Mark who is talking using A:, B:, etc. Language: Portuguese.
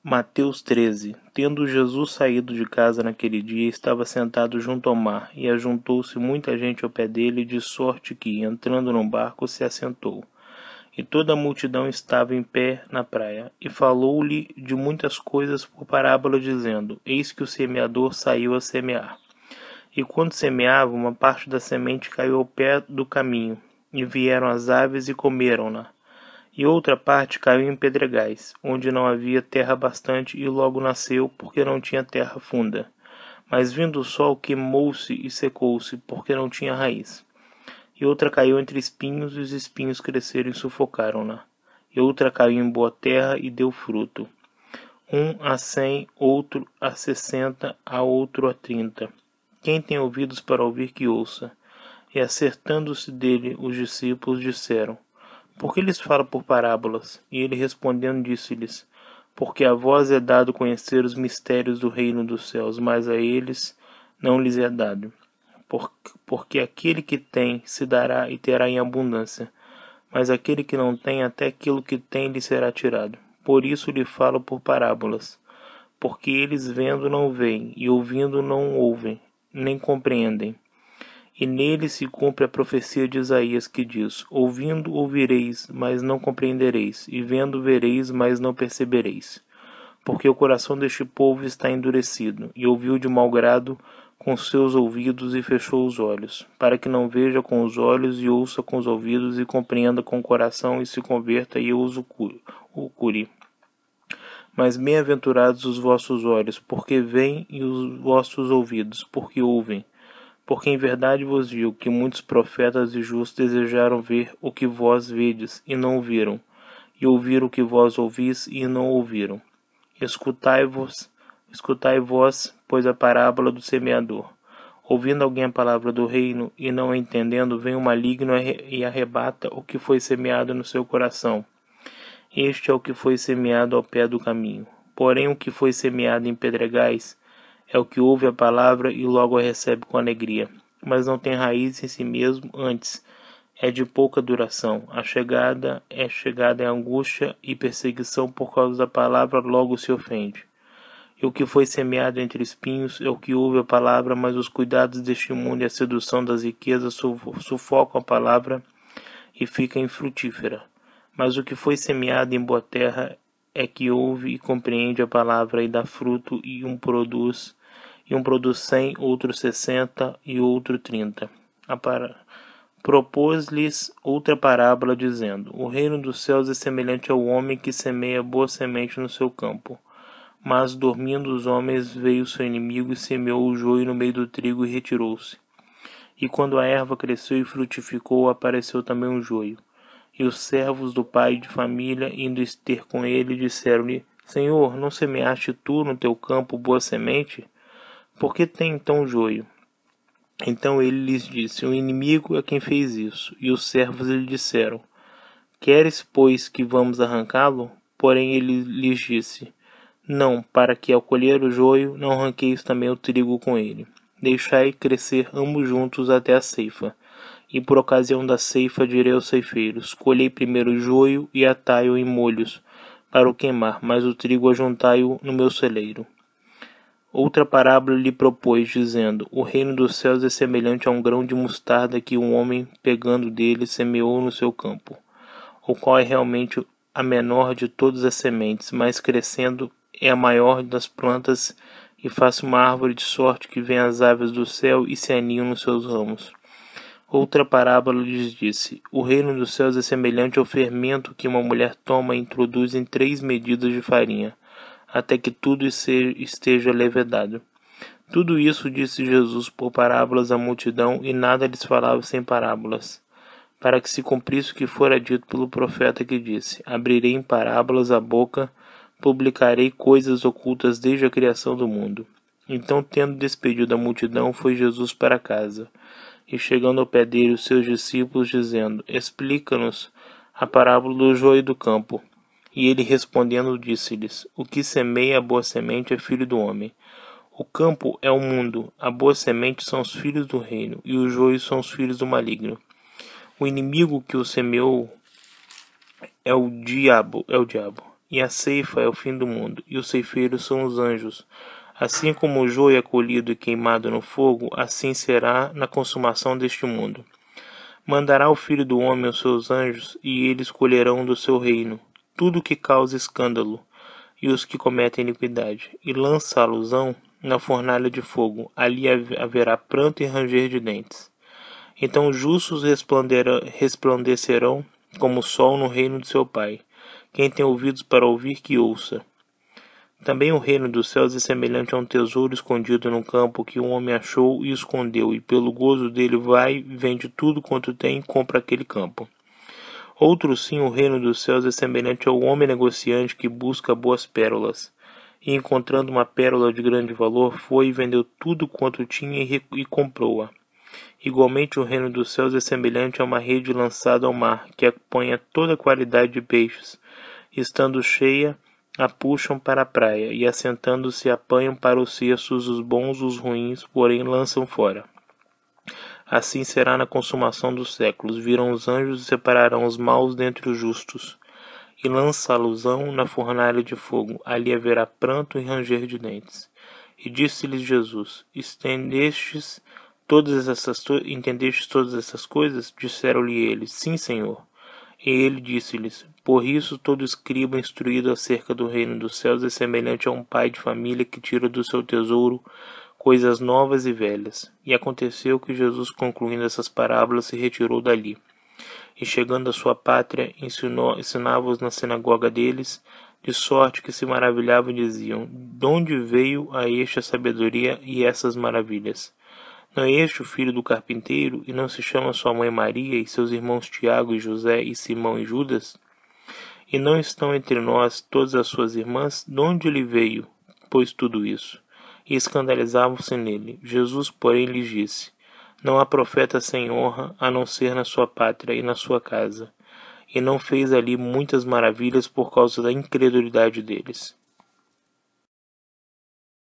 A: Mateus 13. Tendo Jesus saído de casa naquele dia, estava sentado junto ao mar, e ajuntou-se muita gente ao pé dele, de sorte que, entrando no barco, se assentou. E toda a multidão estava em pé na praia, e falou-lhe de muitas coisas por parábola, dizendo: Eis que o semeador saiu a semear. E quando semeava, uma parte da semente caiu ao pé do caminho, e vieram as aves e comeram-na. E outra parte caiu em pedregais, onde não havia terra bastante, e logo nasceu, porque não tinha terra funda. Mas vindo o sol, queimou-se e secou-se, porque não tinha raiz. E outra caiu entre espinhos, e os espinhos cresceram e sufocaram-na. E outra caiu em boa terra e deu fruto. 1 a 100, outro a 60, a outro a 30. Quem tem ouvidos para ouvir, que ouça. E acertando-se dele, os discípulos disseram: Por que lhes fala por parábolas? E ele respondendo disse-lhes: Porque a vós é dado conhecer os mistérios do reino dos céus, mas a eles não lhes é dado. Porque aquele que tem se dará e terá em abundância, mas aquele que não tem, até aquilo que tem lhe será tirado. Por isso lhe falo por parábolas, porque eles vendo não veem, e ouvindo não ouvem, nem compreendem. E nele se cumpre a profecia de Isaías, que diz: Ouvindo ouvireis, mas não compreendereis, e vendo vereis, mas não percebereis. Porque o coração deste povo está endurecido, e ouviu de mau grado com seus ouvidos e fechou os olhos, para que não veja com os olhos e ouça com os ouvidos e compreenda com o coração e se converta e eu o cure. Mas bem-aventurados os vossos olhos, porque veem, e os vossos ouvidos, porque ouvem. Porque em verdade vos digo que muitos profetas e justos desejaram ver o que vós vedes, e não viram, e ouvir o que vós ouvis, e não ouviram. Escutai vós, pois, a parábola do semeador. Ouvindo alguém a palavra do reino, e não a entendendo, vem o maligno e arrebata o que foi semeado no seu coração. Este é o que foi semeado ao pé do caminho. Porém, o que foi semeado em pedregais é o que ouve a palavra e logo a recebe com alegria, mas não tem raiz em si mesmo, antes é de pouca duração. A chegada é angústia e perseguição por causa da palavra, logo se ofende. E o que foi semeado entre espinhos é o que ouve a palavra, mas os cuidados deste mundo e a sedução das riquezas sufocam a palavra e fica infrutífera. Mas o que foi semeado em boa terra é que ouve e compreende a palavra e dá fruto, e um produz 100, outro 60 e outro 30. Propôs-lhes outra parábola, dizendo: O reino dos céus é semelhante ao homem que semeia boa semente no seu campo. Mas, dormindo os homens, veio seu inimigo e semeou o joio no meio do trigo e retirou-se. E quando a erva cresceu e frutificou, apareceu também o joio. E os servos do pai de família, indo ter com ele, disseram-lhe: Senhor, não semeaste tu no teu campo boa semente? Por que tem então joio? Então ele lhes disse: O inimigo é quem fez isso. E os servos lhe disseram: Queres, pois, que vamos arrancá-lo? Porém ele lhes disse: Não, para que ao colher o joio, não arranqueis também o trigo com ele. Deixai crescer ambos juntos até a ceifa. E por ocasião da ceifa direi aos ceifeiros: Colhei primeiro o joio e atai-o em molhos, para o queimar, mas o trigo ajuntai-o no meu celeiro. Outra parábola lhe propôs, dizendo: O reino dos céus é semelhante a um grão de mostarda que um homem, pegando dele, semeou no seu campo, o qual é realmente a menor de todas as sementes, mas crescendo é a maior das plantas e faz uma árvore, de sorte que vêm as aves do céu e se aninham nos seus ramos. Outra parábola lhes disse: O reino dos céus é semelhante ao fermento que uma mulher toma e introduz em 3 medidas de farinha, até que tudo esteja levedado. Tudo isso disse Jesus por parábolas à multidão, e nada lhes falava sem parábolas, para que se cumprisse o que fora dito pelo profeta, que disse: Abrirei em parábolas a boca, publicarei coisas ocultas desde a criação do mundo. Então, tendo despedido a multidão, foi Jesus para casa. E chegando ao pé dele, os seus discípulos, dizendo: Explica-nos a parábola do joio do campo. E ele respondendo disse-lhes: O que semeia a boa semente é filho do homem. O campo é o mundo, a boa semente são os filhos do reino, e os joios são os filhos do maligno. O inimigo que o semeou é o diabo. e a ceifa é o fim do mundo, e os ceifeiros são os anjos. Assim como o joio é colhido e queimado no fogo, assim será na consumação deste mundo. Mandará o Filho do Homem os seus anjos, e eles colherão do seu reino tudo que causa escândalo, e os que cometem iniquidade, e lançá-los-ão na fornalha de fogo. Ali haverá pranto e ranger de dentes. Então os justos resplandecerão como o sol no reino de seu Pai. Quem tem ouvidos para ouvir, que ouça. Também o reino dos céus é semelhante a um tesouro escondido no campo que um homem achou e escondeu, e pelo gozo dele vai, vende tudo quanto tem e compra aquele campo. Outro sim, o reino dos céus é semelhante ao homem negociante que busca boas pérolas, e encontrando uma pérola de grande valor, foi e vendeu tudo quanto tinha e comprou-a. Igualmente o reino dos céus é semelhante a uma rede lançada ao mar, que apanha toda qualidade de peixes, estando cheia, a puxam para a praia, e assentando-se apanham para os cestos os bons os ruins, porém lançam fora. Assim será na consumação dos séculos. Virão os anjos e separarão os maus dentre os justos, e lançá-los-ão na fornalha de fogo. Ali haverá pranto e ranger de dentes. E disse-lhes Jesus: Entendestes todas essas coisas? Disseram-lhe eles: Sim, Senhor. E ele disse-lhes: Por isso todo escriba instruído acerca do reino dos céus é semelhante a um pai de família que tira do seu tesouro coisas novas e velhas. E aconteceu que Jesus, concluindo essas parábolas, se retirou dali. E chegando à sua pátria, ensinava-os na sinagoga deles, de sorte que se maravilhavam e diziam: De onde veio a este a sabedoria e essas maravilhas? Não é este o filho do carpinteiro, e não se chama sua mãe Maria, e seus irmãos Tiago e José, e Simão e Judas? E não estão entre nós todas as suas irmãs? De onde lhe veio, pois, tudo isso? E escandalizavam-se nele. Jesus, porém, lhes disse: Não há profeta sem honra, a não ser na sua pátria e na sua casa. E não fez ali muitas maravilhas por causa da incredulidade deles.